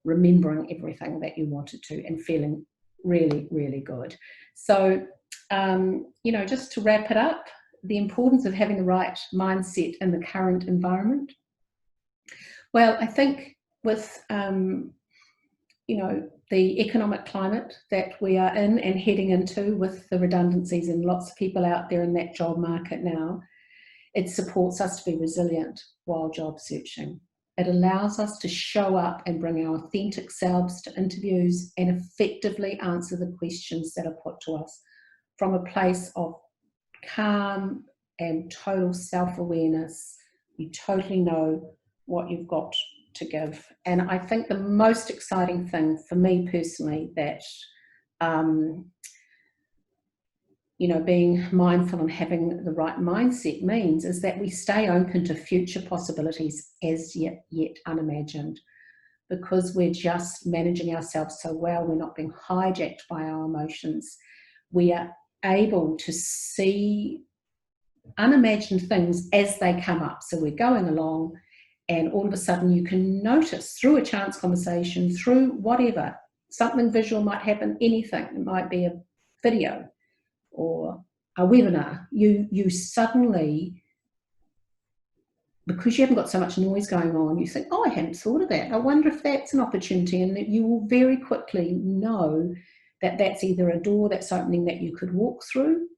remembering everything that you wanted to and feeling really, really good. So, just to wrap it up, the importance of having the right mindset in the current environment. Well, I think with, the economic climate that we are in and heading into, with the redundancies and lots of people out there in that job market now, it supports us to be resilient while job searching. It allows us to show up and bring our authentic selves to interviews and effectively answer the questions that are put to us from a place of calm and total self-awareness. You totally know what you've got to give. And I think the most exciting thing for me personally that, being mindful and having the right mindset means is that we stay open to future possibilities as yet unimagined, because we're just managing ourselves so well. We're not being hijacked by our emotions. We are able to see unimagined things as they come up. So we're going along, and all of a sudden you can notice through a chance conversation, through whatever, something visual might happen, anything. It might be a video or a webinar. You suddenly, because you haven't got so much noise going on, you think, oh, I hadn't thought of that. I wonder if that's an opportunity, and that you will very quickly know that that's either a door that's opening that you could walk through,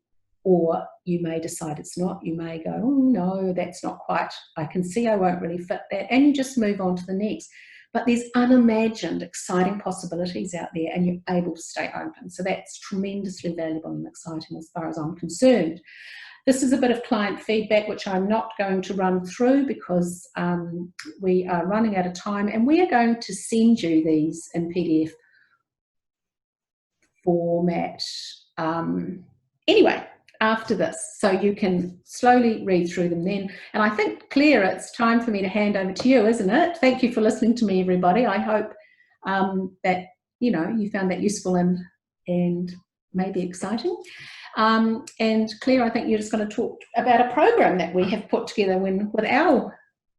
or you may decide it's not. You may go, oh no, that's not quite, I can see I won't really fit that, and you just move on to the next. But there's unimagined, exciting possibilities out there, and you're able to stay open. So that's tremendously valuable and exciting as far as I'm concerned. This is a bit of client feedback, which I'm not going to run through because we are running out of time, and we are going to send you these in PDF format anyway after this, so you can slowly read through them then. And I think, Claire, it's time for me to hand over to you, isn't it? Thank you for listening to me, everybody. I hope that you found that useful and maybe exciting. And Claire, I think you're just going to talk about a program that we have put together with our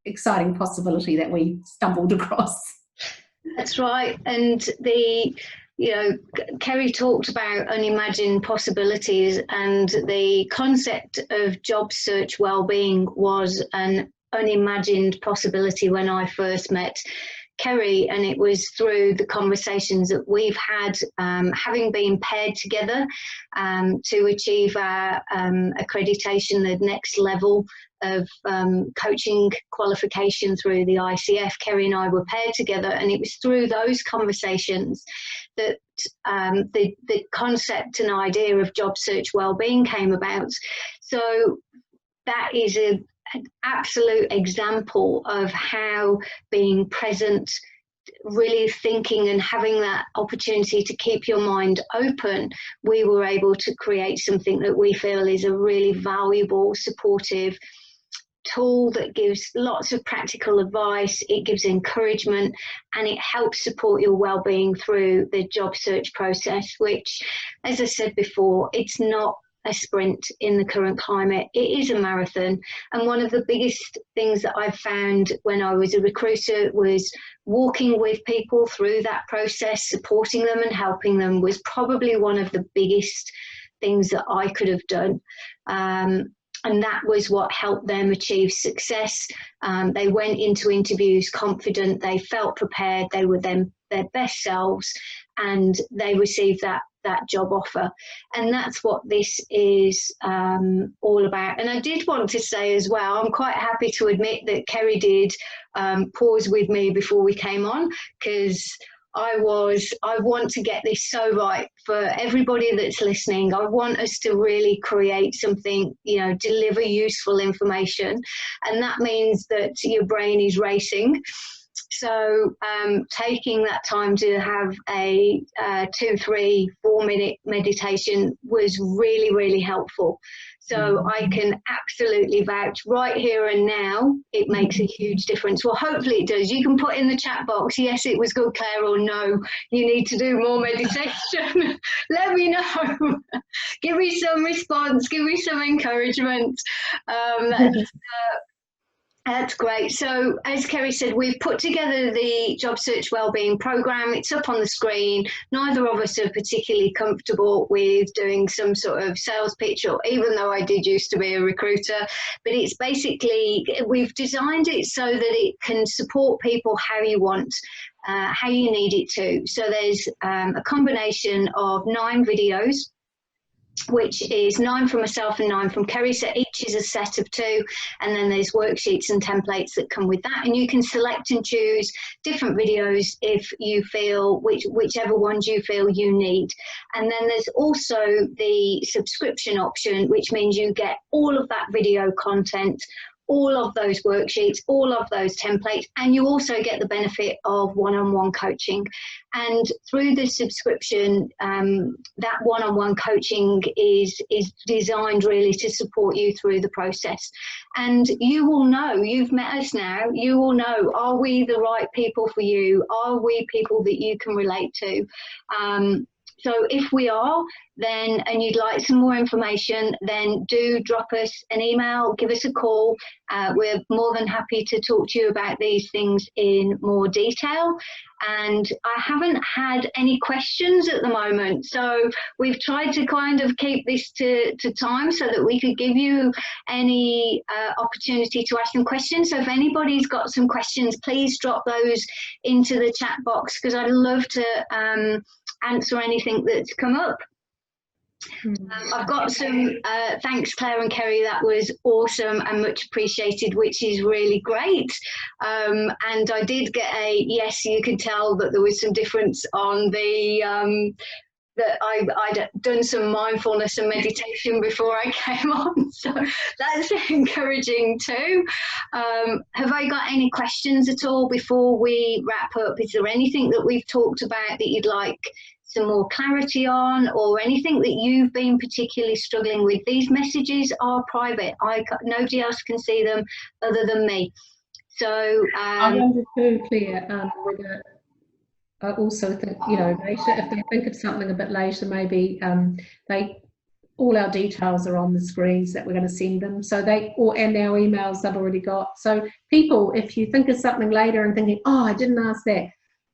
exciting possibility that we stumbled across. That's right. And Kerry talked about unimagined possibilities, and the concept of job search wellbeing was an unimagined possibility when I first met Kerry, and it was through the conversations that we've had, having been paired together to achieve our accreditation, the next level of coaching qualification through the ICF. Kerry and I were paired together, and it was through those conversations that the concept and idea of job search wellbeing came about. So that is an absolute example of how being present, really thinking and having that opportunity to keep your mind open, we were able to create something that we feel is a really valuable, supportive tool that gives lots of practical advice, it gives encouragement, and it helps support your well-being through the job search process, which, as I said before, it's not a sprint in the current climate. It is a marathon. And one of the biggest things that I've found when I was a recruiter was walking with people through that process, supporting them and helping them was probably one of the biggest things that I could have done. And that was what helped them achieve success. They went into interviews confident, they felt prepared, they were their best selves, and they received that job offer. And that's what this is all about. And I did want to say as well, I'm quite happy to admit that Kerry did pause with me before we came on, because I want to get this so right for everybody that's listening. I want us to really create something, you know, deliver useful information. And that means that your brain is racing. So taking that time to have a 2, 3, 4 minute meditation was really, really helpful. So I can absolutely vouch right here and now, it makes a huge difference. Well, hopefully it does. You can put in the chat box, yes, it was good, Claire, or no, you need to do more meditation. Let me know. Give me some response, give me some encouragement. That's great. So as Kerry said, we've put together the Job Search Wellbeing programme. It's up on the screen. Neither of us are particularly comfortable with doing some sort of sales pitch, or even though I did used to be a recruiter, but it's basically, we've designed it so that it can support people how you want, how you need it to. So there's a combination of 9 videos, which is 9 from myself and 9 from Kerry. So each is a set of 2, and then there's worksheets and templates that come with that. And you can select and choose different videos if you feel, whichever ones you feel you need. And then there's also the subscription option, which means you get all of that video content, all of those worksheets, all of those templates, and you also get the benefit of one-on-one coaching. And through the subscription, that one-on-one coaching is designed really to support you through the process. And you will know, you've met us now, you will know, are we the right people for you? Are we people that you can relate to? So if we are, then, and you'd like some more information, then do drop us an email, give us a call. We're more than happy to talk to you about these things in more detail. And I haven't had any questions at the moment, so we've tried to kind of keep this to time so that we could give you any opportunity to ask some questions. So if anybody's got some questions, please drop those into the chat box, because I'd love to answer anything that's come up. I've got some thanks, Claire and Kerry, that was awesome and much appreciated, which is really great. And I did get a yes, you could tell that there was some difference on the that I'd done some mindfulness and meditation before I came on, so that's encouraging too. Have I got any questions at all before we wrap up? Is there anything that we've talked about that you'd like some more clarity on, or anything that you've been particularly struggling with? These messages are private. Nobody else can see them other than me. So I wonder too, Claire, whether I also think, you know, later, if they think of something a bit later, maybe all our details are on the screens that we're going to send them. So and our emails they've already got. So people, if you think of something later and thinking, oh, I didn't ask that,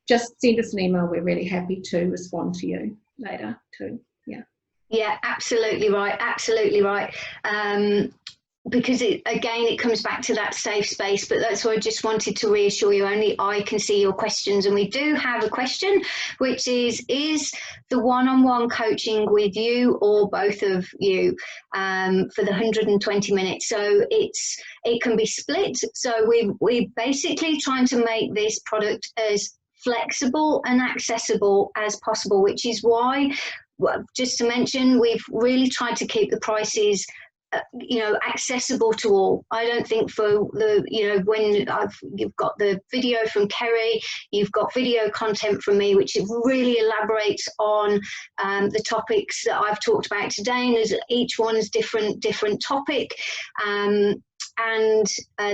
just send us an email. We're really happy to respond to you later too. Yeah, absolutely right, absolutely right. Because it comes back to that safe space, but that's why I just wanted to reassure you, only I can see your questions. And we do have a question, which is the one-on-one coaching with you or both of you for the 120 minutes? So it can be split. So we're basically trying to make this product as flexible and accessible as possible, which is why, just to mention, we've really tried to keep the prices accessible to all. I don't think for when you've got the video from Kerry, you've got video content from me, which really elaborates on the topics that I've talked about today, and there's each one's different topic. And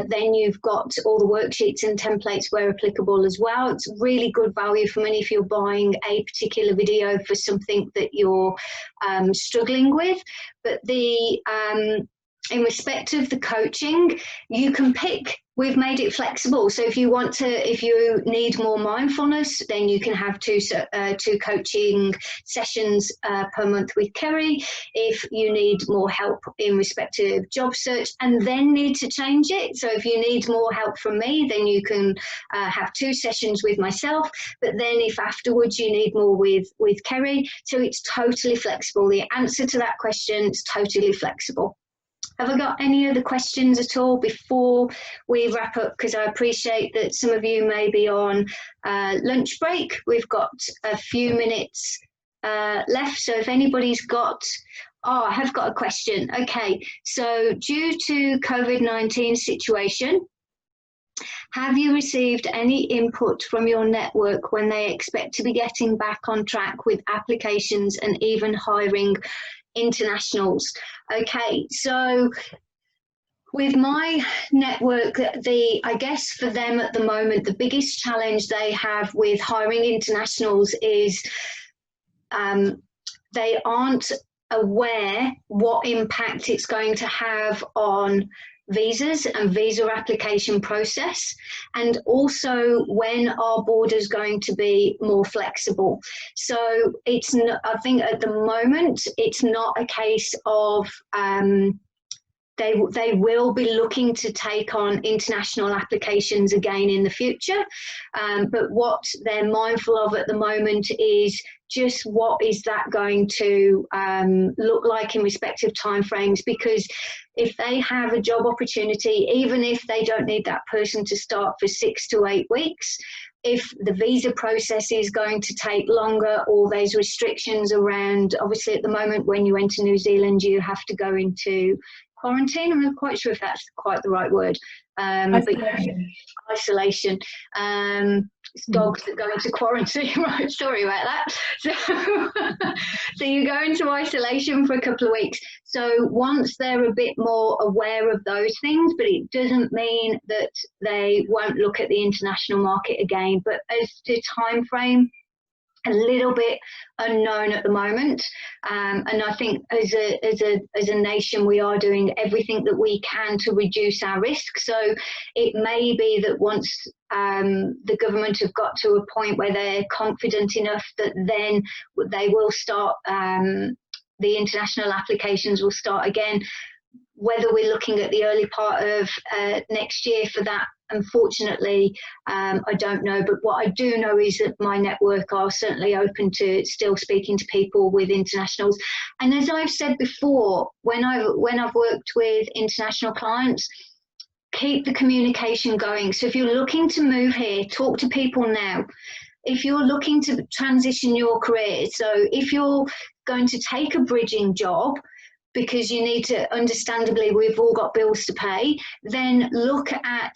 then you've got all the worksheets and templates where applicable as well. It's really good value for money if you're buying a particular video for something that you're struggling with. But in respect of the coaching, you can pick. We've made it flexible. So if you need more mindfulness, then you can have two coaching sessions per month with Kerry. If you need more help in respect of job search and then need to change it, so if you need more help from me, then you can have 2 sessions with myself. But then if afterwards you need more with Kerry, so it's totally flexible. The answer to that question is totally flexible. Have I got any other questions at all before we wrap up? Because I appreciate that some of you may be on lunch break. We've got a few minutes left. So if anybody's got, I have got a question. Okay, so due to COVID-19 situation, have you received any input from your network when they expect to be getting back on track with applications and even hiring internationals? Okay, so with my network, I guess for them at the moment, the biggest challenge they have with hiring internationals is they aren't aware what impact it's going to have on visas and visa application process, and also when our borders going to be more flexible. So it's not, I think at the moment it's not a case of they will be looking to take on international applications again in the future, but what they're mindful of at the moment is just what is that going to look like in respective timeframes, because if they have a job opportunity, even if they don't need that person to start for 6 to 8 weeks, if the visa process is going to take longer, or there's restrictions around, obviously at the moment when you enter New Zealand you have to go into quarantine. I'm not quite sure if that's quite the right word. Isolation. It's dogs that go into quarantine, right? Sorry about that. So you go into isolation for a couple of weeks. So once they're a bit more aware of those things, but it doesn't mean that they won't look at the international market again. But as to time frame, a little bit unknown at the moment, and I think as a nation we are doing everything that we can to reduce our risk. So it may be that once the government have got to a point where they're confident enough, that then they will start, the international applications will start again. Whether we're looking at the early part of next year for that, unfortunately, I don't know. But what I do know is that my network are certainly open to still speaking to people with internationals. And as I've said before, when I've worked with international clients, keep the communication going. So if you're looking to move here, talk to people now. If you're looking to transition your career, so if you're going to take a bridging job, because you need to, understandably, we've all got bills to pay, then look at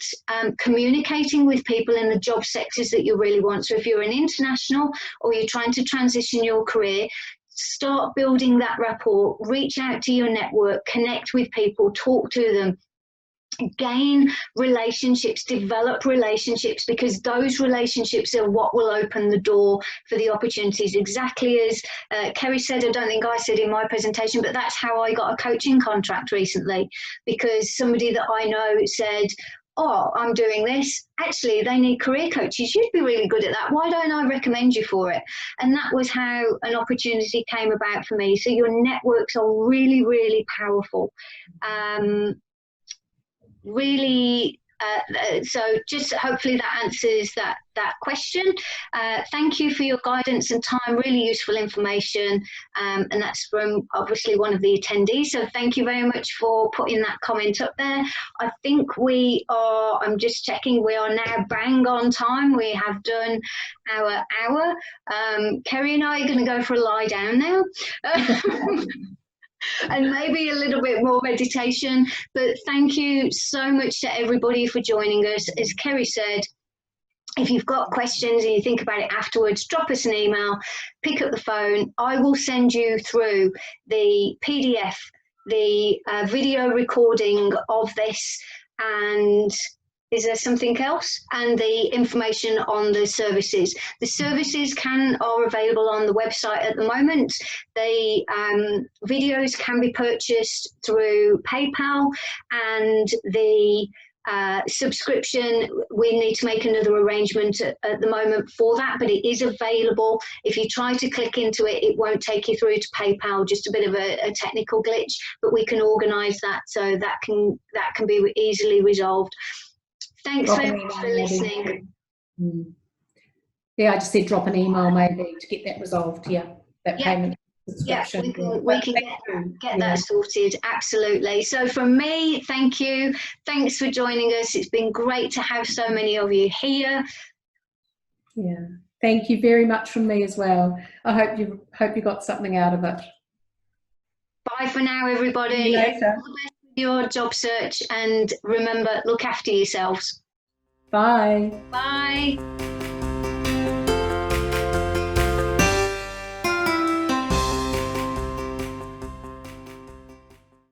communicating with people in the job sectors that you really want. So if you're an international or you're trying to transition your career, start building that rapport, reach out to your network, connect with people, talk to them, gain relationships, develop relationships, because those relationships are what will open the door for the opportunities. Exactly as Kerry said, I don't think I said in my presentation, but that's how I got a coaching contract recently, because somebody that I know said, oh, I'm doing this, actually they need career coaches, you'd be really good at that, why don't I recommend you for it? And that was how an opportunity came about for me. So your networks are really, really powerful. Really, so just hopefully that answers that question. Thank you for your guidance and time, really useful information, and that's from obviously one of the attendees, so thank you very much for putting that comment up there. I think we are, I'm just checking, we are now bang on time. We have done our hour. Kerry and I are going to go for a lie down now. And maybe a little bit more meditation. But thank you so much to everybody for joining us. As Kerry said, if you've got questions and you think about it afterwards, drop us an email, pick up the phone. I will send you through the PDF, the video recording of this, and is there something else? And the information on the services. The services are available on the website at the moment. The videos can be purchased through PayPal, and the subscription, we need to make another arrangement at the moment for that, but it is available. If you try to click into it, it won't take you through to PayPal, just a bit of a technical glitch, but we can organise that so that can be easily resolved. Thanks very much for listening. Yeah, I just said drop an email maybe to get that resolved. Yeah, that payment. subscription. We can get that sorted. Absolutely. So from me, thank you. Thanks for joining us. It's been great to have so many of you here. Yeah. Thank you very much from me as well. I hope you got something out of it. Bye for now, everybody. See you later. All the best with your job search, and remember, look after yourselves. Bye. Bye.